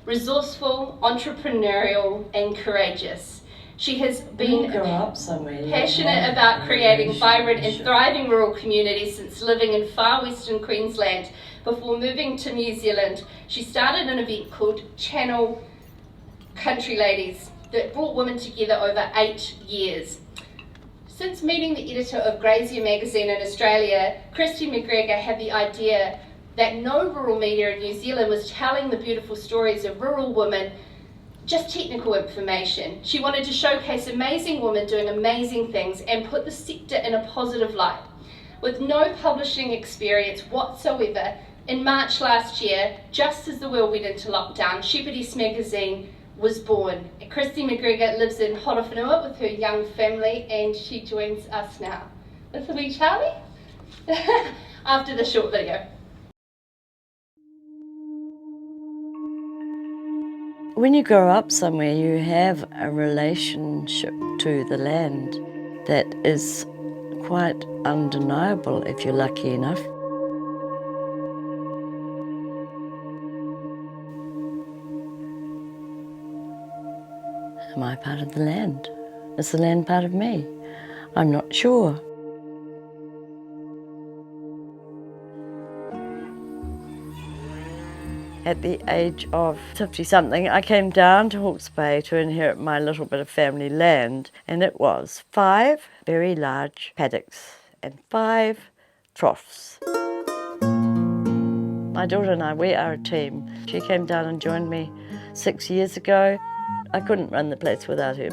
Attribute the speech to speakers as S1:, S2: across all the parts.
S1: resourceful, entrepreneurial, and courageous. She has been passionate about creating vibrant and thriving rural communities since living in far western Queensland. Before moving to New Zealand, she started an event called Channel Country Ladies that brought women together over 8 years. Since meeting the editor of Grazier magazine in Australia, Kristy McGregor had the idea that no rural media in New Zealand was telling the beautiful stories of rural women, just technical information. She wanted to showcase amazing women doing amazing things and put the sector in a positive light. With no publishing experience whatsoever, in March last year, just as the world went into lockdown, Shepherdess magazine was born. Kristy McGregor lives in Horowhenua with her young family, and she joins us now. With me, Charlie, after the short video.
S2: When you grow up somewhere, you have a relationship to the land that is quite undeniable if you're lucky enough. Am I part of the land? Is the land part of me? I'm not sure. At the age of 50-something, I came down to Hawke's Bay to inherit my little bit of family land, and it was 5 very large paddocks and 5 troughs. My daughter and I, we are a team. She came down and joined me 6 years ago. I couldn't run the place without her.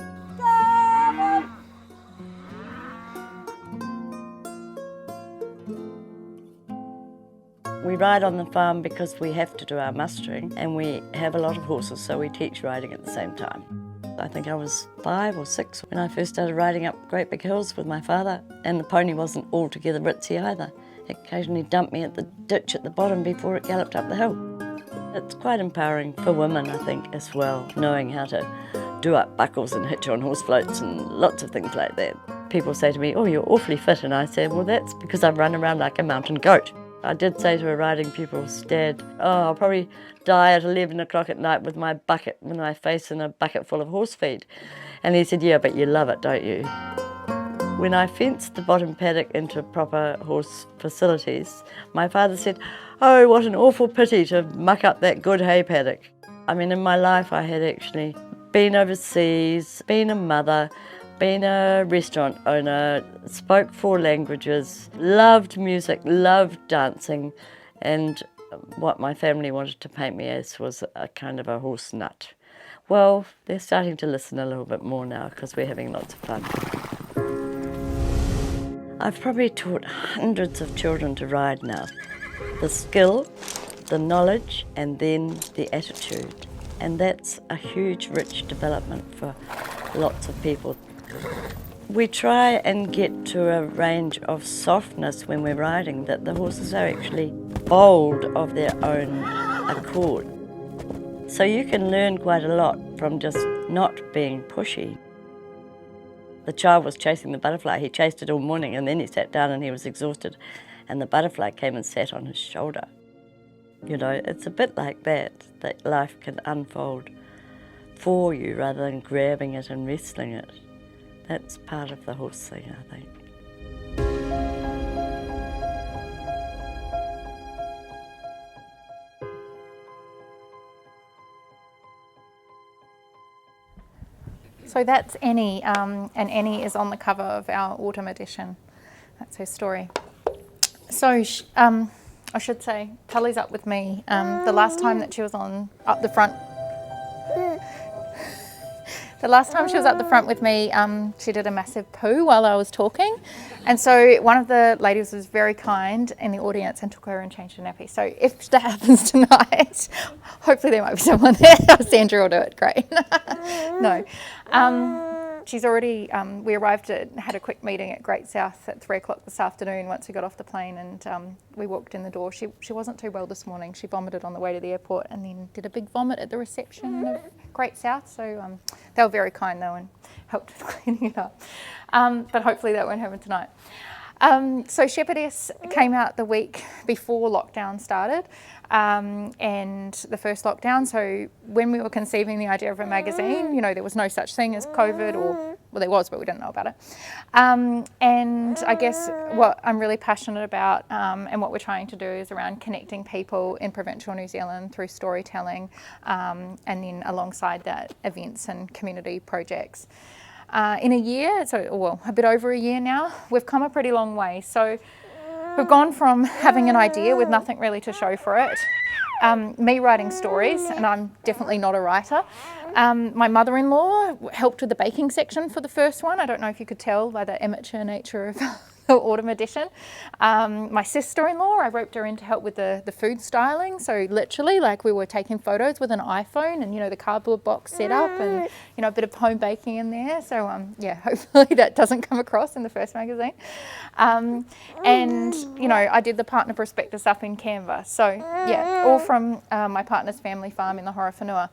S2: We ride on the farm because we have to do our mustering, and we have a lot of horses, so we teach riding at the same time. I think I was 5 or 6 when I first started riding up great big hills with my father, and the pony wasn't altogether ritzy either. It occasionally dumped me at the ditch at the bottom before it galloped up the hill. It's quite empowering for women, I think, as well, knowing how to do up buckles and hitch on horse floats and lots of things like that. People say to me, "Oh, you're awfully fit," and I say, "Well, that's because I run around like a mountain goat." I did say to a riding pupil's dad, "Oh, I'll probably die at 11 o'clock at night with my face in a bucket full of horse feed." And he said, "Yeah, but you love it, don't you?" When I fenced the bottom paddock into proper horse facilities, my father said, "Oh, what an awful pity to muck up that good hay paddock." I mean, in my life I had actually been overseas, been a mother, been a restaurant owner, spoke 4 languages, loved music, loved dancing, and what my family wanted to paint me as was a kind of a horse nut. Well, they're starting to listen a little bit more now because we're having lots of fun. I've probably taught hundreds of children to ride now. The skill, the knowledge, and then the attitude. And that's a huge, rich development for lots of people. We try and get to a range of softness when we're riding, that the horses are actually bold of their own accord. So you can learn quite a lot from just not being pushy. The child was chasing the butterfly. He chased it all morning, and then he sat down and he was exhausted, and the butterfly came and sat on his shoulder. You know, it's a bit like that life can unfold for you rather than grabbing it and wrestling it. That's part of the horse thing, I think.
S3: So that's Annie, and Annie is on the cover of our autumn edition. That's her story. So I should say, Tully's up with me. The last time that she was up the front with me, she did a massive poo while I was talking. And so one of the ladies was very kind in the audience and took her and changed her nappy. So if that happens tonight, hopefully there might be someone there. Sandra will do it, great. No. She's already, we had a quick meeting at Great South at 3 o'clock this afternoon once we got off the plane, and we walked in the door. She wasn't too well this morning. She vomited on the way to the airport and then did a big vomit at the reception of Great South. So they were very kind though and helped with cleaning it up. But hopefully that won't happen tonight. So Shepherdess came out the week before lockdown started, and the first lockdown. So when we were conceiving the idea of a magazine, there was no such thing as COVID, or well, there was, but we didn't know about it. And I guess what I'm really passionate about, and what we're trying to do, is around connecting people in provincial New Zealand through storytelling, and then alongside that, events and community projects. In a year, a bit over a year now, we've come a pretty long way. So we've gone from having an idea with nothing really to show for it, me writing stories, and I'm definitely not a writer. My mother-in-law helped with the baking section for the first one. I don't know if you could tell by the amateur nature of the autumn edition. My sister-in-law, I roped her in to help with the food styling. So literally, we were taking photos with an iPhone, and the cardboard box set up, and a bit of home baking in there. So hopefully that doesn't come across in the first magazine. And I did the partner prospectus up in Canva. So all from my partner's family farm in the Horowhenua.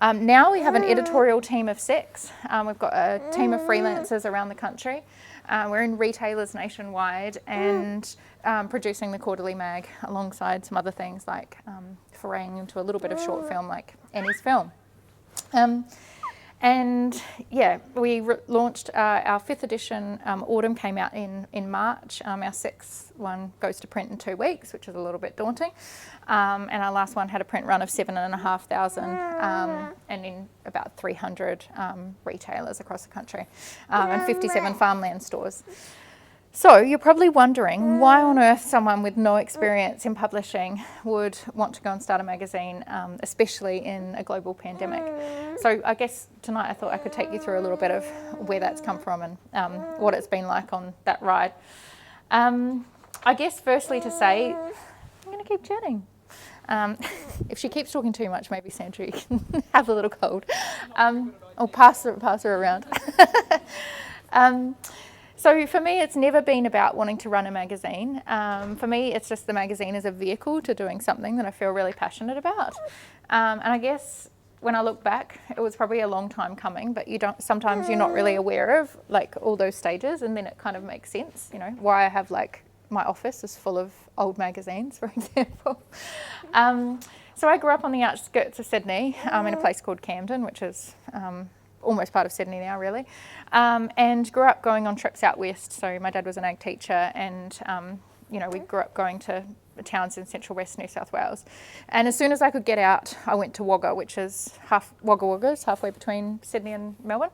S3: Now we have an editorial team of 6. We've got a team of freelancers around the country. We're in retailers nationwide, and producing the quarterly mag alongside some other things, like foraying into a little bit of short film like Annie's Film. We launched our 5th edition. Autumn came out in March. Our 6th one goes to print in 2 weeks, which is a little bit daunting. And our last one had a print run of 7,500, and in about 300 retailers across the country, and 57 farmland stores. So you're probably wondering why on earth someone with no experience in publishing would want to go and start a magazine, especially in a global pandemic. So I guess tonight I thought I could take you through a little bit of where that's come from, and what it's been like on that ride. I guess firstly to say, I'm going to keep chatting. If she keeps talking too much, maybe Sandra, you can have a little cold. Or pass her around. So for me, it's never been about wanting to run a magazine. For me, it's just the magazine as a vehicle to doing something that I feel really passionate about. And I guess when I look back, it was probably a long time coming, but sometimes you're not really aware of all those stages, and then it kind of makes sense, why I have my office is full of old magazines, for example. So I grew up on the outskirts of Sydney, in a place called Camden, which is almost part of Sydney now, really, and grew up going on trips out west. So my dad was an ag teacher, and we grew up going to towns in central west New South Wales. And as soon as I could get out, I went to Wagga, which is halfway between Sydney and Melbourne,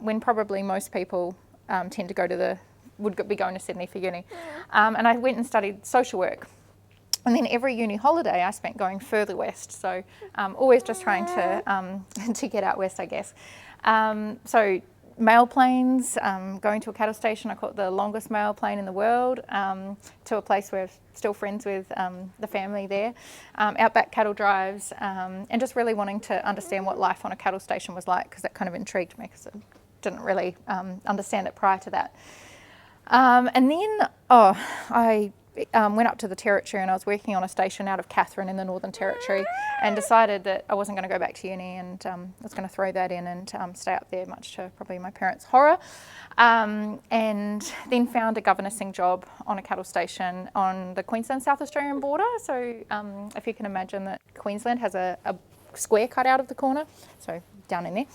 S3: when probably most people tend to would be going to Sydney for uni. And I went and studied social work. And then every uni holiday I spent going further west, so always just trying to get out west, I guess. So mail planes, going to a cattle station, I call it the longest mail plane in the world, to a place where I'm still friends with the family there, outback cattle drives, and just really wanting to understand what life on a cattle station was like, because that kind of intrigued me, because I didn't really understand it prior to that. And then I went up to the Territory, and I was working on a station out of Katherine in the Northern Territory, and decided that I wasn't going to go back to uni, and I was going to throw that in and stay up there, much to probably my parents' horror. And then found a governessing job on a cattle station on the Queensland-South Australian border. So if you can imagine that Queensland has a square cut out of the corner, so down in there.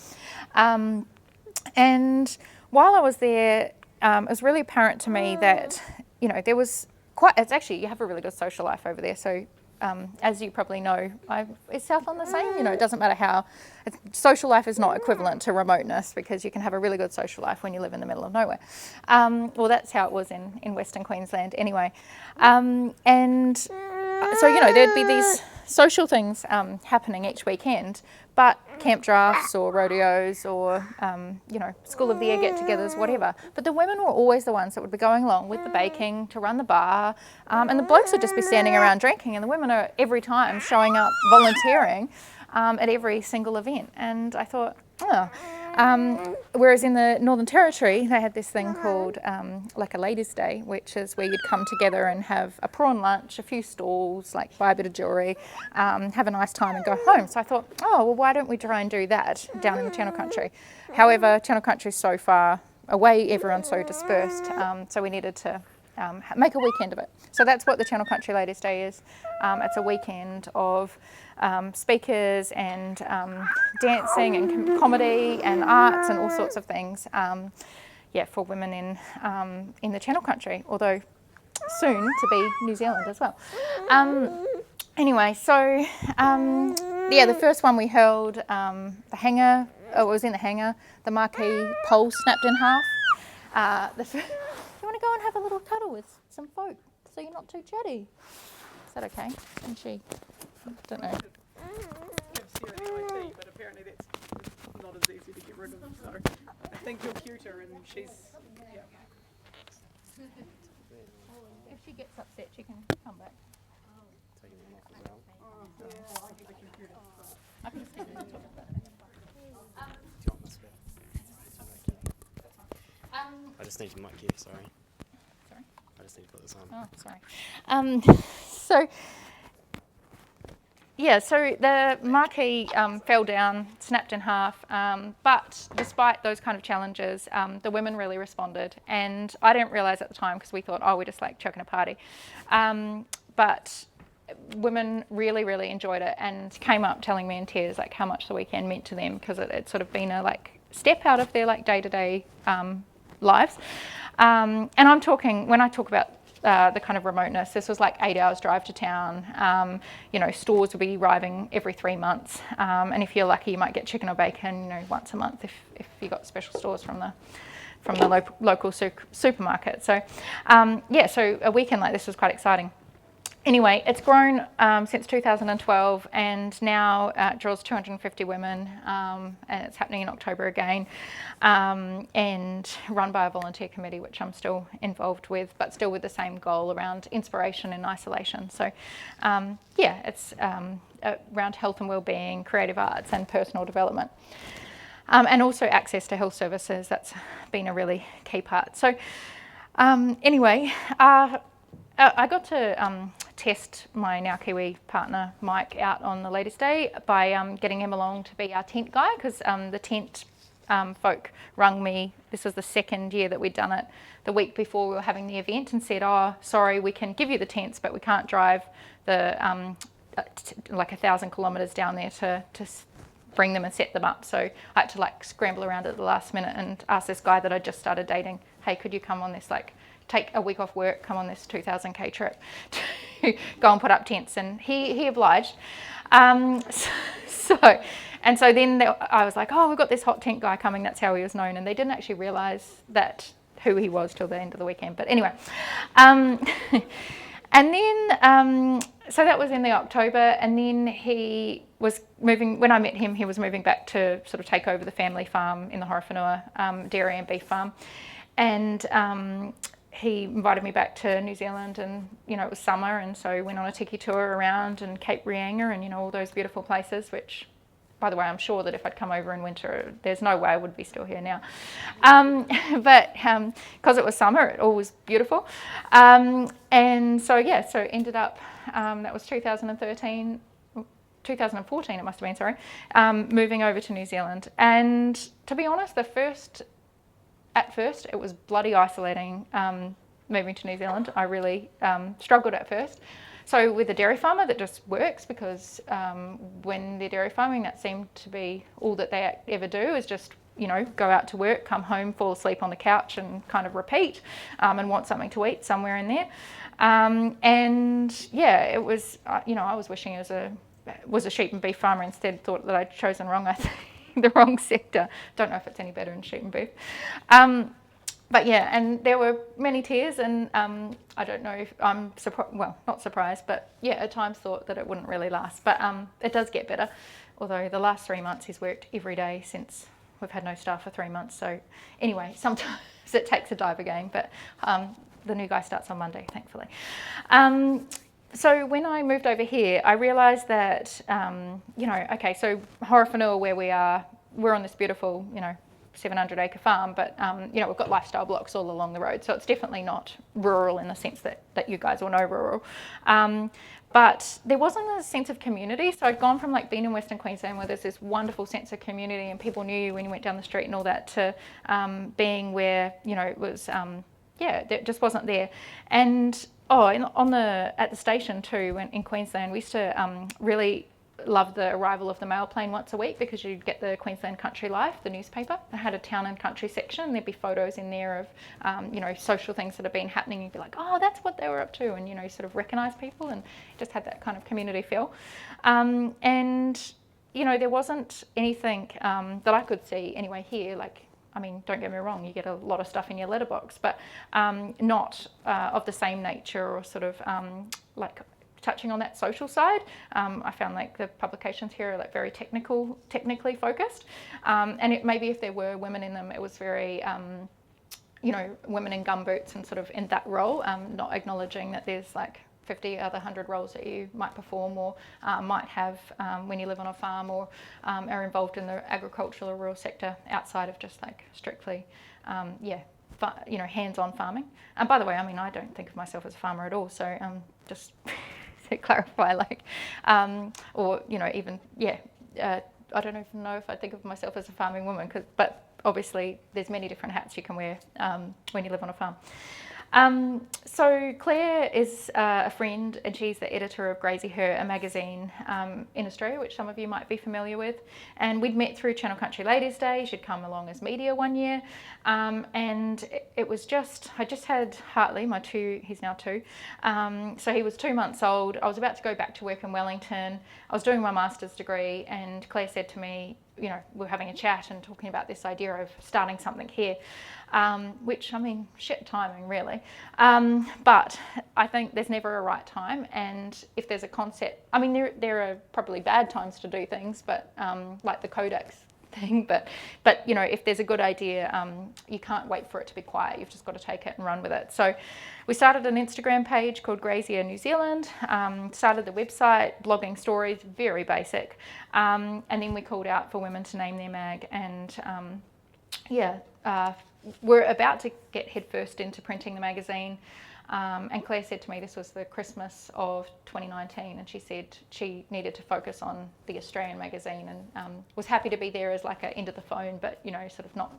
S3: And while I was there, it was really apparent to me that, there was you have a really good social life over there. So as you probably know, is Southland the same? It doesn't matter how, social life is not equivalent to remoteness, because you can have a really good social life when you live in the middle of nowhere. Well, that's how it was in Western Queensland anyway. And so, there'd be these social things happening each weekend, but camp drafts or rodeos or, School of the Air get-togethers, whatever. But the women were always the ones that would be going along with the baking, to run the bar, and the blokes would just be standing around drinking, and the women are every time showing up volunteering at every single event. And I thought, whereas in the Northern Territory, they had this thing called like a ladies' day, which is where you'd come together and have a prawn lunch, a few stalls, buy a bit of jewellery, have a nice time and go home. So I thought, why don't we try and do that down in the Channel Country? However, Channel Country is so far away, everyone's so dispersed, so we needed to make a weekend of it. So that's what the Channel Country Ladies' Day is. It's a weekend of speakers and dancing and comedy and arts and all sorts of things, for women in the Channel Country, although soon to be New Zealand as well. Anyway, so the first one we held, the hangar, it was in the hangar, the marquee pole snapped in half. You want to go and have a little cuddle with some folk so you're not too chatty? Is that okay? And she, I don't know.
S4: But apparently that's not as easy to get rid of, so I think you'll cute her and she's, yeah.
S3: If she gets upset, she can come back. I can just keep it on top of that.
S5: I just need to mic you, sorry.
S3: Sorry?
S5: I just need to put this on.
S3: Oh, sorry. So the marquee fell down, snapped in half, but despite those kind of challenges, the women really responded, and I didn't realise at the time because we thought, we're just like chucking a party, but women really, really enjoyed it and came up telling me in tears like how much the weekend meant to them, because it sort of been a like step out of their like day-to-day lives, and I'm talking, when I talk about the kind of remoteness, this was like 8 hours drive to town. Stores will be arriving every 3 months, and if you're lucky you might get chicken or bacon once a month if you got special stores from the local supermarket. So so a weekend like this was quite exciting. Anyway, it's grown since 2012 and now it draws 250 women, and it's happening in October again, and run by a volunteer committee, which I'm still involved with, but still with the same goal around inspiration and isolation. So it's around health and wellbeing, creative arts and personal development. And also access to health services, that's been a really key part. So anyway, I got to test my now Kiwi partner Mike out on the Ladies' Day by getting him along to be our tent guy, because the tent folk rung me. This was the second year that we'd done it, the week before we were having the event, and said, sorry, we can give you the tents but we can't drive the like 1,000 kilometres down there to bring them and set them up. So I had to like scramble around at the last minute and ask this guy that I just started dating, hey, could you come on this, like take a week off work, come on this 2,000k trip to go and put up tents, and he obliged. So then I was like, we've got this hot tent guy coming, that's how he was known, and they didn't actually realise that who he was till the end of the weekend. But anyway, and then so that was in the October, and then he was moving, when I met him, he was moving back to sort of take over the family farm in the Horowhenua, dairy and beef farm, and he invited me back to New Zealand, and it was summer, and so we went on a tiki tour around and Cape Reinga and all those beautiful places, which, by the way, I'm sure that if I'd come over in winter, there's no way I would be still here now. But because it was summer, it all was beautiful. And so ended up, that was 2014 it must have been, sorry, moving over to New Zealand. And to be honest, at first it was bloody isolating, moving to New Zealand. I really struggled at first. So with a dairy farmer, that just works, because when they're dairy farming, that seemed to be all that they ever do, is just go out to work, come home, fall asleep on the couch and kind of repeat, and want something to eat somewhere in there. It was, I was wishing it was a sheep and beef farmer instead, thought that I'd chosen wrong, I think. The wrong sector. Don't know if it's any better in sheep and beef. But yeah, and there were many tears, and I don't know if I'm not surprised, but yeah, at times thought that it wouldn't really last. But it does get better, although the last 3 months he's worked every day since we've had no staff for 3 months. So anyway, sometimes it takes a dive again, but the new guy starts on Monday, thankfully. So when I moved over here, I realised that, so Horowhenua, where we are, we're on this beautiful, 700-acre farm, but, we've got lifestyle blocks all along the road, so it's definitely not rural in the sense that you guys all know rural. But there wasn't a sense of community. So I'd gone from like being in Western Queensland where there's this wonderful sense of community and people knew you when you went down the street and all that, to being where, you know, it was, that just wasn't there. And at the station too, in Queensland, we used to really love the arrival of the mail plane once a week, because you'd get the Queensland Country Life, the newspaper. It had a town and country section. There'd be photos in there of, you know, social things that have been happening. You'd be like, oh, that's what they were up to, and, you know, sort of recognise people, and just had that kind of community feel. And, you know, there wasn't anything that I could see anyway here, like, I mean, don't get me wrong, you get a lot of stuff in your letterbox, but not of the same nature, or sort of like touching on that social side. I found like the publications here are like very technically focused, and it maybe if there were women in them, it was very you know, women in gumboots and sort of in that role, not acknowledging that there's like 50 other 100 roles that you might perform or might have when you live on a farm, or are involved in the agricultural or rural sector outside of just like strictly you know, hands-on farming. And by the way, I mean, I don't think of myself as a farmer at all, so just to clarify, like, or, you know, even, I don't even know if I think of myself as a farming woman, but obviously there's many different hats you can wear when you live on a farm. So Claire is a friend, and she's the editor of Grazie Her, a magazine in Australia, which some of you might be familiar with. And we'd met through Channel Country Ladies Day. She'd come along as media one year. And it was I just had Hartley, he's now 2. So he was 2 months old. I was about to go back to work in Wellington. I was doing my master's degree, and Claire said to me, you know, we're having a chat and talking about this idea of starting something here. Which, I mean, shit timing really. But I think there's never a right time, and if there's a concept, I mean, there are probably bad times to do things, but like the Codex thing, but you know, if there's a good idea, you can't wait for it to be quiet. You've just got to take it and run with it. So we started an Instagram page called Grazie New Zealand, started the website, blogging stories, very basic, and then we called out for women to name their mag, and we're about to get headfirst into printing the magazine, and Claire said to me this was the Christmas of 2019, and she said she needed to focus on the Australian magazine, and was happy to be there as like a end of the phone, but, you know, sort of not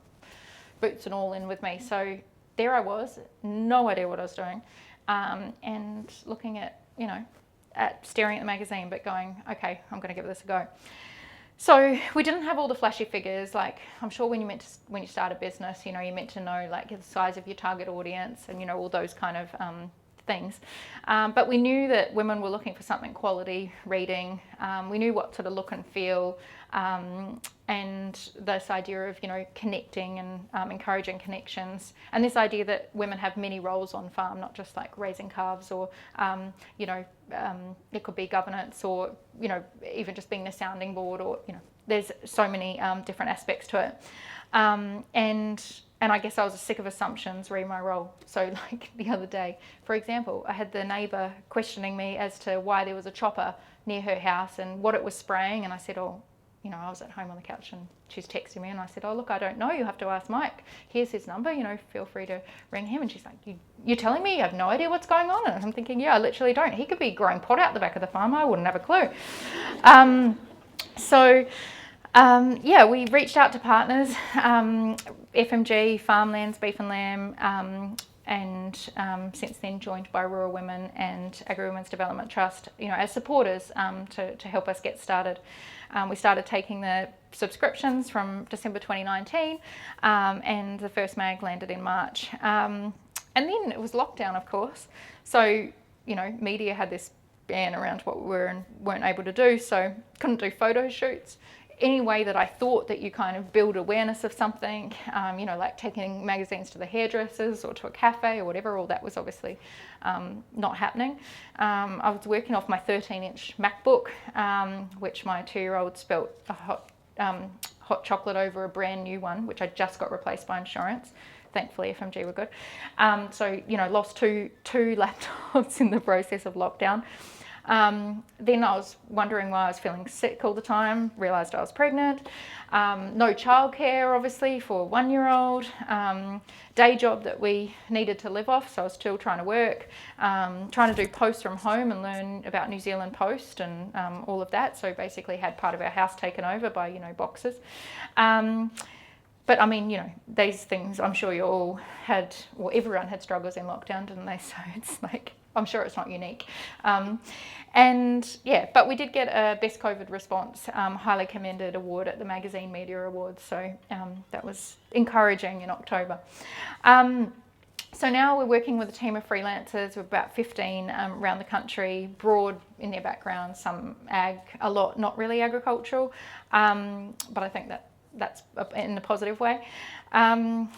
S3: boots and all in with me. So there I was, no idea what I was doing, and looking at, you know, staring at the magazine, but going, okay, I'm going to give this a go. So we didn't have all the flashy figures. Like, I'm sure when you start a business, you know, you're meant to know like the size of your target audience and, you know, all those kind of things. But we knew that women were looking for something quality reading. We knew what sort of look and feel, and this idea of, you know, connecting and encouraging connections, and this idea that women have many roles on farm, not just like raising calves, or you know, it could be governance, or, you know, even just being the sounding board, or, you know, there's so many different aspects to it. And I guess I was sick of assumptions re my role. So like the other day, for example, I had the neighbour questioning me as to why there was a chopper near her house and what it was spraying, and I said, oh, you know, I was at home on the couch and she's texting me, and I said, oh, look, I don't know, you have to ask Mike. Here's his number, you know, feel free to ring him. And she's like, you're telling me you have no idea what's going on? And I'm thinking, yeah, I literally don't. He could be growing pot out the back of the farm. I wouldn't have a clue. We reached out to partners, FMG, Farmlands, Beef and Lamb, and since then joined by Rural Women and Agri-Women's Development Trust, you know, as supporters to help us get started. We started taking the subscriptions from December 2019, and the first mag landed in March. And then it was lockdown, of course. So, you know, media had this ban around what we were and weren't able to do, so couldn't do photo shoots. Any way that I thought that you kind of build awareness of something, you know, like taking magazines to the hairdressers or to a cafe or whatever, all that was obviously not happening. I was working off my 13-inch MacBook, which my 2-year-old spilt a hot chocolate over a brand new one, which I just got replaced by insurance. Thankfully, FMG were good. So, you know, lost two laptops in the process of lockdown. Then I was wondering why I was feeling sick all the time, realised I was pregnant. No childcare, obviously, for a 1-year-old. Day job that we needed to live off, so I was still trying to work, trying to do post from home and learn about New Zealand Post and all of that. So basically had part of our house taken over by, boxes. But I mean, these things, I'm sure you all had, or everyone had struggles in lockdown, didn't they? So it's like, I'm sure it's not unique. And yeah, but we did get a Best COVID Response highly commended award at the Magazine Media Awards. So that was encouraging in October. So now we're working with a team of freelancers. We're about 15 around the country, broad in their background, some ag, a lot not really agricultural, but I think that's in a positive way. And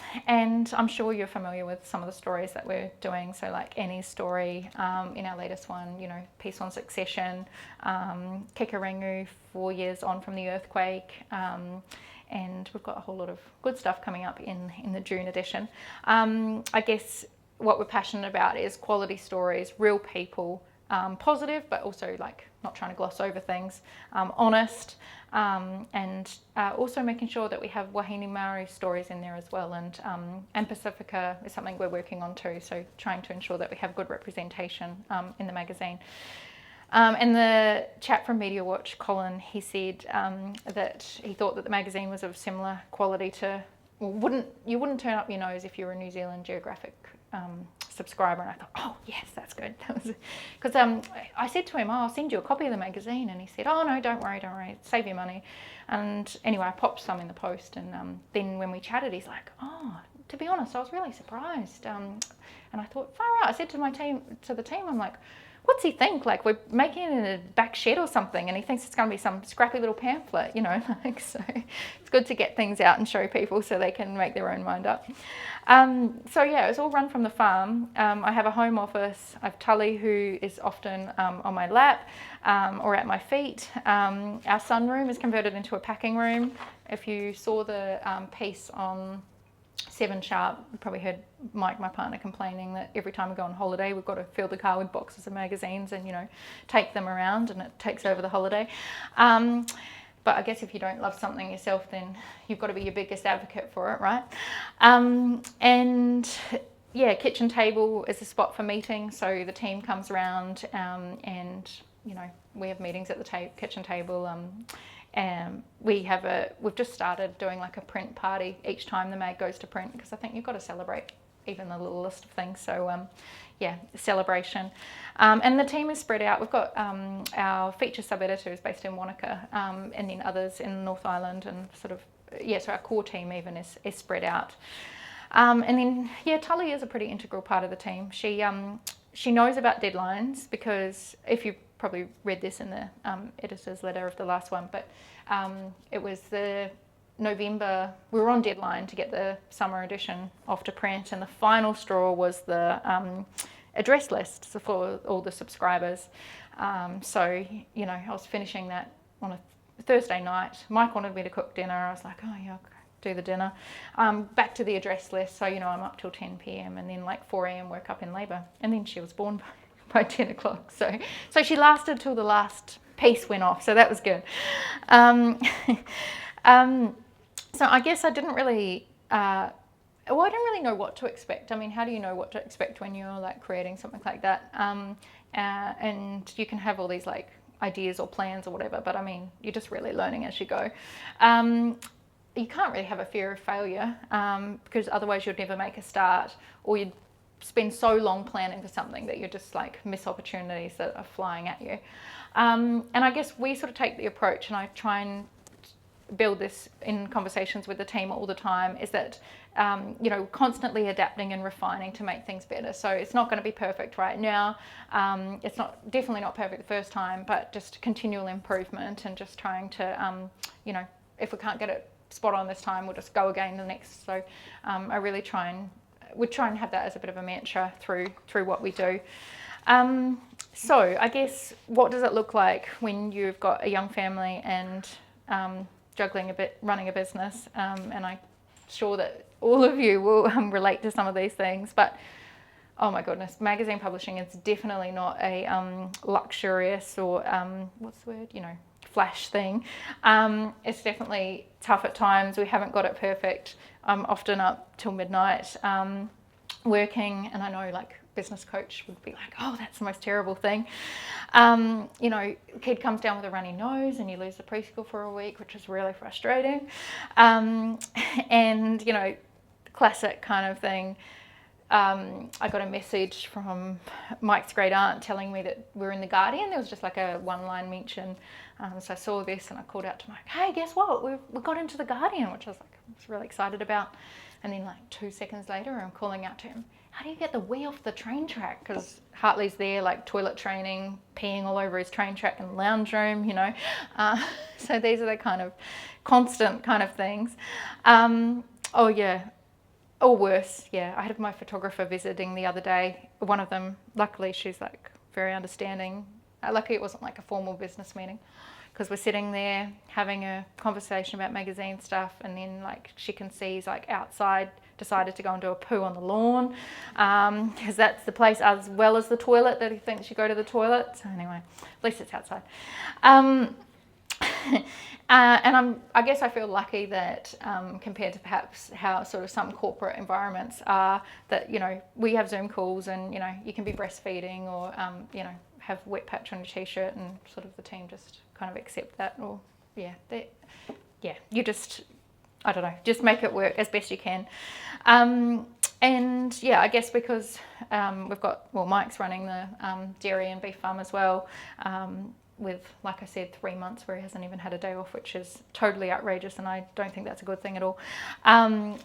S3: I'm sure you're familiar with some of the stories that we're doing. So like Annie's story in our latest one, Peace on Succession, Kikarangu, 4 years on from the earthquake. And we've got a whole lot of good stuff coming up in the June edition. I guess what we're passionate about is quality stories, real people, positive, but also like not trying to gloss over things, honest, and also making sure that we have Wahine Maori stories in there as well. And Pacifica is something we're working on too, so trying to ensure that we have good representation in the magazine. And the chap from Media Watch, Colin, he said that he thought that the magazine was of similar quality to, you wouldn't turn up your nose if you were a New Zealand Geographic subscriber. And I thought, oh yes, that's good. Because I said to him, I'll send you a copy of the magazine. And he said, oh no, don't worry, save your money. And anyway, I popped some in the post. And then when we chatted, he's like, oh, to be honest, I was really surprised. And I thought, far out. I said to the team, I'm like, what's he think? Like we're making it in a back shed or something, and he thinks it's going to be some scrappy little pamphlet, so it's good to get things out and show people so they can make their own mind up. So yeah, it's all run from the farm. I have a home office. I have Tully, who is often on my lap or at my feet. Our sunroom is converted into a packing room. If you saw the piece on 7 Sharp, you probably heard Mike, my partner, complaining that every time we go on holiday, we've got to fill the car with boxes of magazines and, take them around, and it takes over the holiday. But I guess if you don't love something yourself, then you've got to be your biggest advocate for it, right? And yeah, kitchen table is a spot for meetings. So the team comes around and, we have meetings at the kitchen table. We've just started doing like a print party each time the mag goes to print, because I think you've got to celebrate even the little list of things. So yeah, celebration. And the team is spread out. We've got our feature sub-editor is based in Wanaka, and then others in North Island, and so our core team even is spread out. And then, yeah, Tully is a pretty integral part of the team. She knows about deadlines, because if you probably read this in the editor's letter of the last one, but it was the November, we were on deadline to get the summer edition off to print, and the final straw was the address list for all the subscribers. So, I was finishing that on a Thursday night. Mike wanted me to cook dinner. I was like, oh yeah, I'll do the dinner. Back to the address list, so I'm up till 10 p.m. and then like 4 a.m. woke up in labour, and then she was born by 10 o'clock. So she lasted till the last piece went off, so that was good. So I guess I didn't really, I don't really know what to expect. I mean, how do you know what to expect when you're like creating something like that? And you can have all these like ideas or plans or whatever, but I mean, you're just really learning as you go. You can't really have a fear of failure, because otherwise you'd never make a start, or you'd spend so long planning for something that you just like miss opportunities that are flying at you. And I guess we sort of take the approach, and I try and build this in conversations with the team all the time, is that constantly adapting and refining to make things better. So it's not going to be perfect right now. It's definitely not perfect the first time, but just continual improvement, and just trying to if we can't get it spot on this time, we'll just go again the next. So I really try and have that as a bit of a mantra through what we do. So I guess, what does it look like when you've got a young family and juggling a bit, running a business? And I'm sure that all of you will relate to some of these things. But oh my goodness, magazine publishing is definitely not a luxurious or what's the word, flash thing. It's definitely tough at times. We haven't got it perfect. I'm often up till midnight working, and I know like business coach would be like, oh, that's the most terrible thing. Kid comes down with a runny nose and you lose the preschool for a week, which is really frustrating. And classic kind of thing. I got a message from Mike's great aunt telling me that we're in The Guardian. There was just like a one-line mention. So I saw this and I called out to Mike, hey, guess what? We got into The Guardian, which I was really excited about. And then like 2 seconds later, I'm calling out to him, how do you get the wee off the train track? Because Hartley's there, like toilet training, peeing all over his train track in the lounge room, So these are the kind of constant kind of things. Oh yeah. Or worse, yeah. I had my photographer visiting the other day. One of them, luckily, she's like very understanding. Luckily, it wasn't like a formal business meeting, because we're sitting there having a conversation about magazine stuff, and then like she can see he's like outside, decided to go and do a poo on the lawn, because that's the place as well as the toilet that he thinks you go to the toilet. So anyway, at least it's outside. And I guess I feel lucky that compared to perhaps how sort of some corporate environments are, that, we have Zoom calls and, you can be breastfeeding or, have wet patch on your t-shirt, and sort of the team just kind of accept that, or, you just, I don't know, just make it work as best you can. And yeah, I guess because we've got, Mike's running the dairy and beef farm as well, with, like I said, 3 months where he hasn't even had a day off, which is totally outrageous, and I don't think that's a good thing at all.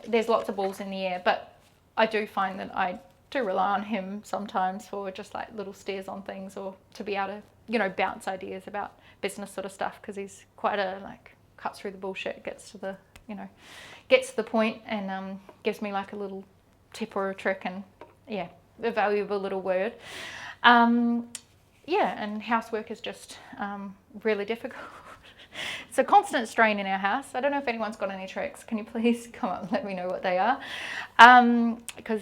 S3: There's lots of balls in the air, but I do find that I do rely on him sometimes for just like little steers on things, or to be able to, bounce ideas about business sort of stuff, because he's quite a cut through the bullshit, gets to the point, and gives me like a little tip or a trick, and a valuable little word. And housework is just really difficult. It's a constant strain in our house. I don't know if anyone's got any tricks. Can you please come up and let me know what they are? Because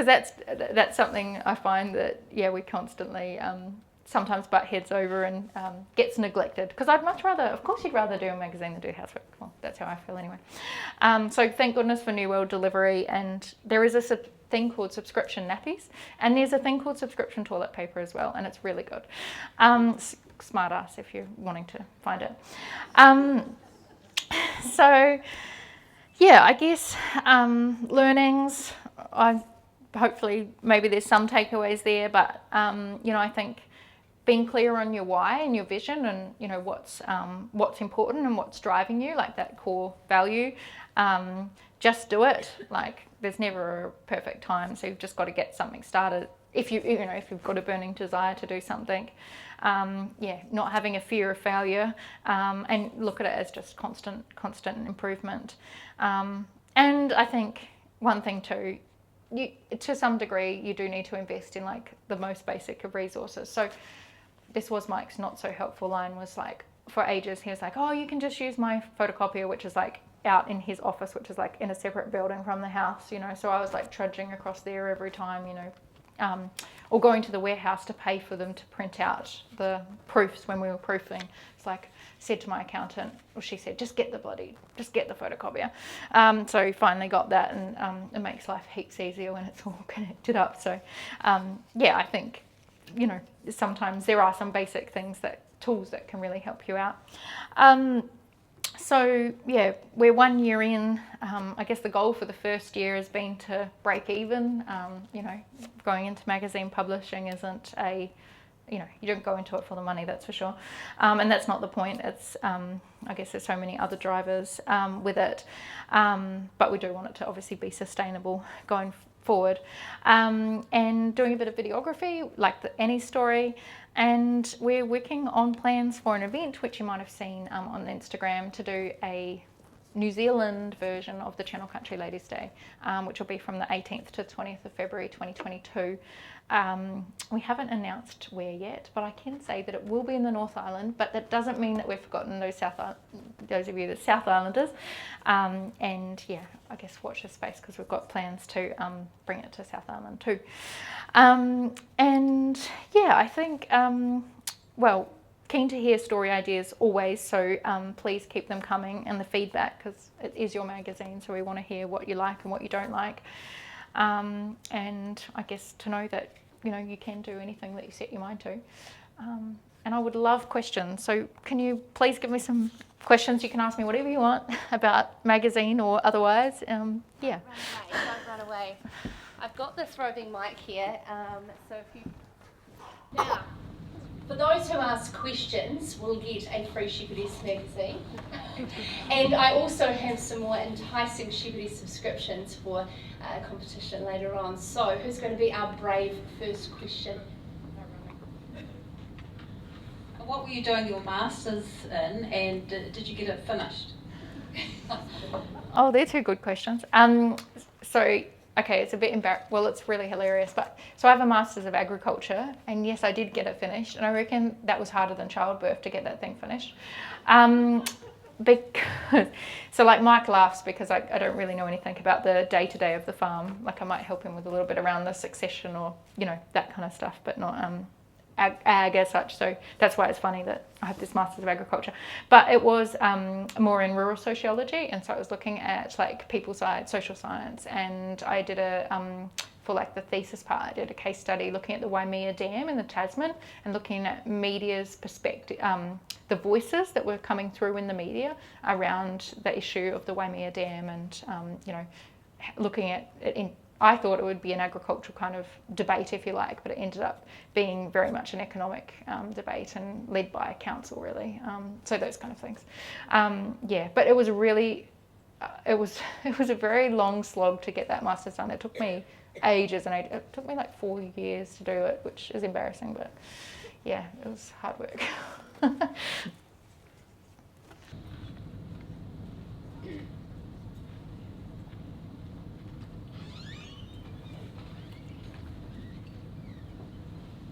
S3: that's something I find that we constantly sometimes butt heads over and gets neglected. Because I'd much rather, of course, you'd rather do a magazine than do housework. Well, that's how I feel anyway. So thank goodness for New World Delivery, and there is a thing called subscription nappies, and there's a thing called subscription toilet paper as well, and it's really good. Smart ass if you're wanting to find it. So yeah, I guess learnings, hopefully maybe there's some takeaways there, but I think being clear on your why and your vision, and what's important and what's driving you, like that core value. Just do it. Like, there's never a perfect time, so you've just got to get something started. If you've got a burning desire to do something, not having a fear of failure, and look at it as just constant improvement. And I think one thing too, to some degree, you do need to invest in like the most basic of resources. So this was Mike's not so helpful line, was like, for ages he was like, oh, you can just use my photocopier, which is like out in his office, which is like in a separate building from the house, so I was like trudging across there every time, or going to the warehouse to pay for them to print out the proofs when we were proofing. It's like, said to my accountant, or she said, just get the photocopier. So finally got that, and it makes life heaps easier when it's all connected up. So I think sometimes there are some basic tools that can really help you out. So yeah, we're 1 year in. I guess the goal for the first year has been to break even. Going into magazine publishing isn't you don't go into it for the money, that's for sure. And that's not the point. It's, I guess there's so many other drivers with it. But we do want it to obviously be sustainable going forward. And doing a bit of videography, like any story. And we're working on plans for an event, which you might have seen on Instagram, to do a New Zealand version of the Channel Country Ladies' Day, which will be from the 18th to 20th of February 2022. We haven't announced where yet, but I can say that it will be in the North Island, but that doesn't mean that we've forgotten those of you that South Islanders. And yeah, I guess watch this space because we've got plans to bring it to South Island too. And yeah, I think, well, keen to hear story ideas always, so please keep them coming, and the feedback, because it is your magazine, so we want to hear what you like and what you don't like. And I guess to know that, you know, you can do anything that you set your mind to. And I would love questions, so can you please give me some questions? You can ask me whatever you want about magazine or otherwise. Yeah.
S1: Run away. I've got this roving mic here, so if you... Now, for those who ask questions, will get a free Shepherdess magazine. And I also have some more enticing Shepherdess subscriptions for a competition later on. So who's going to be our brave first question?
S6: What were you doing your masters in, and did you get it finished?
S3: Oh, they're two good questions. So, okay, it's a bit well, it's really hilarious, but so I have a Masters of Agriculture, and yes, I did get it finished, and I reckon that was harder than childbirth to get that thing finished. Because, so like Mike laughs because I don't really know anything about the day-to-day of the farm. Like I might help him with a little bit around the succession or, you know, that kind of stuff, but not ag as such, so that's why it's funny that I have this Masters of Agriculture. But it was more in rural sociology, and so I was looking at like people science, social science, and I did for like the thesis part, I did a case study looking at the Waimea Dam in the Tasman and looking at media's perspective, the voices that were coming through in the media around the issue of the Waimea Dam, and you know, looking at it in. I thought it would be an agricultural kind of debate, if you like, but it ended up being very much an economic debate and led by a council, really. So those kind of things. Yeah, but it was really, it was a very long slog to get that master's done. It took me ages, and it took me like 4 years to do it, which is embarrassing, but yeah, it was hard work.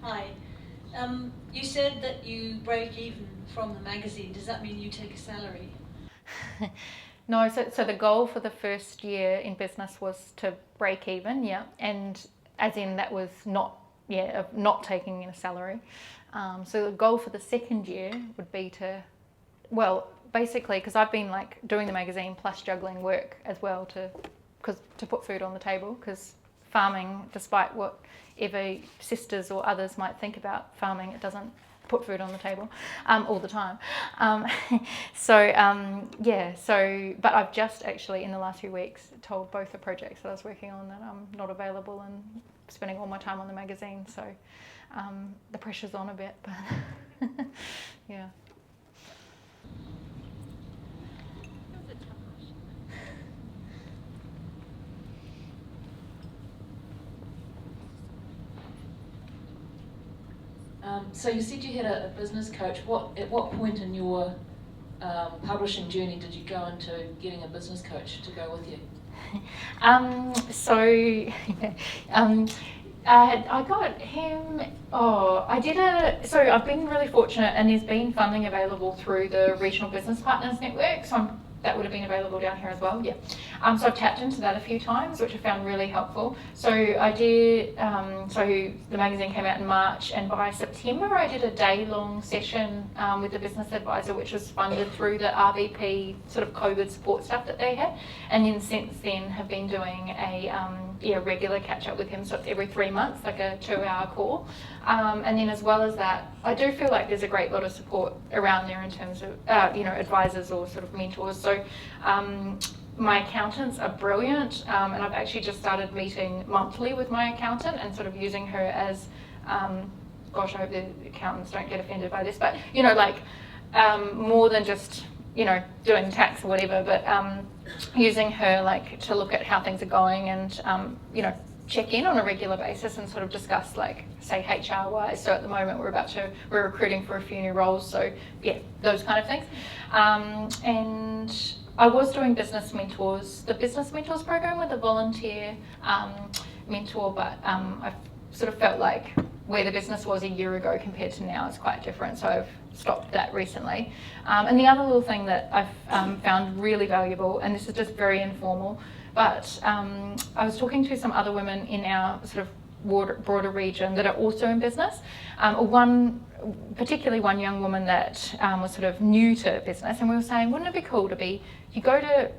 S6: Hi. You said that you break even from the magazine. Does that mean you take a salary?
S3: No, so the goal for the first year in business was to break even, yeah, and as in that was not taking in a salary. So the goal for the second year would be to, well, basically, because I've been like doing the magazine plus juggling work as well to put food on the table, because farming, despite whatever sisters or others might think about farming, it doesn't put food on the table all the time. But I've just actually in the last few weeks told both the projects that I was working on that I'm not available and spending all my time on the magazine, so the pressure's on a bit, but yeah.
S7: So you said you had a business coach. At what point in your publishing journey did you go into getting a business coach to go with you?
S3: I got him. So I've been really fortunate, and there's been funding available through the Regional Business Partners Network. So that would have been available down here as well, yeah. So I've tapped into that a few times, which I found really helpful. So I did, so the magazine came out in March, and by September I did a day-long session with the business advisor, which was funded through the RVP sort of COVID support stuff that they had. And then since then have been doing a regular catch-up with him, so it's every 3 months, like a 2-hour call. And then as well as that, I do feel like there's a great lot of support around there in terms of, advisors or sort of mentors. So my accountants are brilliant, and I've actually just started meeting monthly with my accountant and sort of using her as, gosh, I hope the accountants don't get offended by this, but, more than just, doing tax or whatever, but using her like to look at how things are going and, check in on a regular basis and sort of discuss, like, say, HR wise. So at the moment we're recruiting for a few new roles, so yeah, those kind of things. And I was doing business mentors, the business mentors program with a volunteer mentor, but I sort of felt like where the business was a year ago compared to now is quite different, so I've stopped that recently. And the other little thing that I've found really valuable, and this is just very informal, but I was talking to some other women in our sort of broader region that are also in business. Particularly one young woman that was sort of new to business, and we were saying, wouldn't it be cool to be, you go to,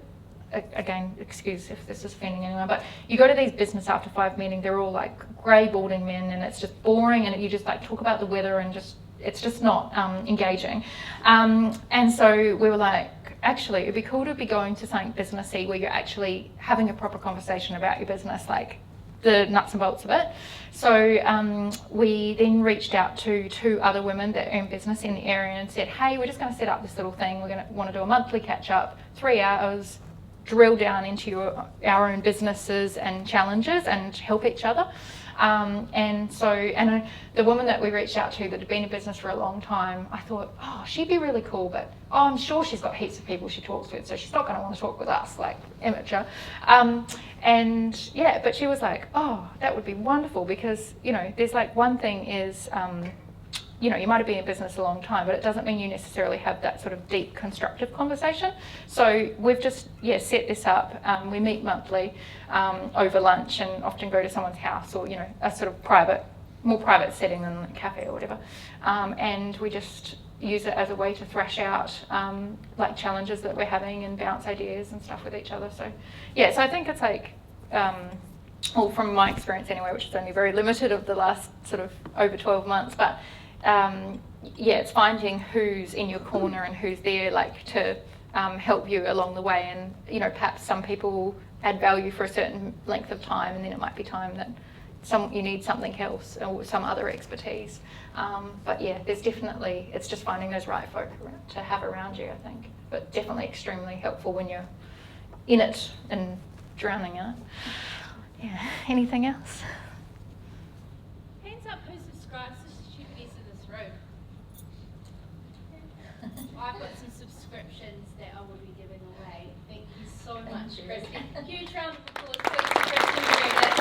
S3: again, excuse if this is offending anyone, but you go to these business after 5 meetings, they're all like grey balding men, and it's just boring, and you just like talk about the weather, and it's just not engaging. And so we were like, actually, it'd be cool to be going to something businessy where you're actually having a proper conversation about your business, like the nuts and bolts of it. So we then reached out to 2 other women that own business in the area and said, hey, we're just going to set up this little thing. We're going to want to do a monthly catch up, 3 hours, drill down into our own businesses and challenges and help each other. And the woman that we reached out to that had been in business for a long time, I thought, oh, she'd be really cool, but I'm sure she's got heaps of people she talks with, so she's not going to want to talk with us, like amateur. And yeah, but she was like, oh, that would be wonderful, because, you know, there's like one thing is, you know, you might have been in business a long time, but it doesn't mean you necessarily have that sort of deep constructive conversation. So we've just, set this up. We meet monthly over lunch, and often go to someone's house, or, you know, a sort of more private setting than a cafe or whatever. And we just use it as a way to thrash out like challenges that we're having and bounce ideas and stuff with each other. So yeah, so I think it's like, well, from my experience anyway, which is only very limited of the last sort of over 12 months, but it's finding who's in your corner and who's there, like, to help you along the way. And, you know, perhaps some people will add value for a certain length of time, and then it might be time that you need something else or some other expertise. But yeah, there's definitely, it's just finding those right folk to have around you, I think. But definitely extremely helpful when you're in it and drowning in it. Yeah. Anything else?
S1: Hands up who subscribes to Shepherdess in this room. I've got some subscriptions that I will be giving away. Thank you so much, Kristy. Huge round of applause for subscription readers.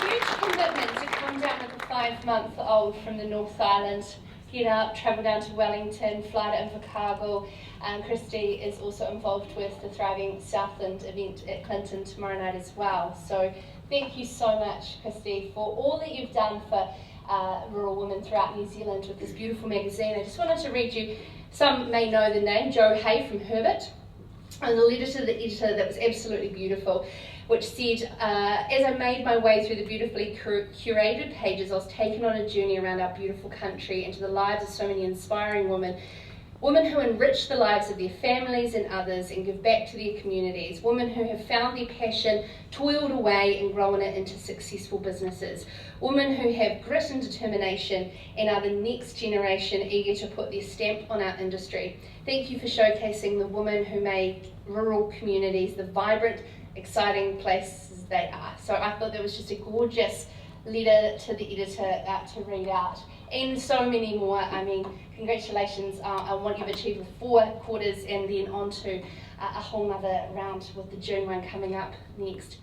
S1: Huge commitment to come down with a 5-month-old from the North Island, get up, travel down to Wellington, fly to Invercargill. Kristy is also involved with the Thriving Southland event at Clinton tomorrow night as well. So thank you so much, Kristy, for all that you've done for rural women throughout New Zealand with this beautiful magazine. I just wanted to read you, some may know the name, Jo Hay from Herbert, and the letter to the editor that was absolutely beautiful, which said, as I made my way through the beautifully curated pages, I was taken on a journey around our beautiful country into the lives of so many inspiring women who enrich the lives of their families and others and give back to their communities, women who have found their passion, toiled away and grown it into successful businesses, women who have grit and determination and are the next generation eager to put their stamp on our industry. Thank you for showcasing the women who made rural communities the vibrant, exciting places they are. So I thought that was just a gorgeous letter to the editor to read out, and so many more. I mean, congratulations on what you've achieved with 4 quarters, and then on to a whole nother round with the June one coming up next.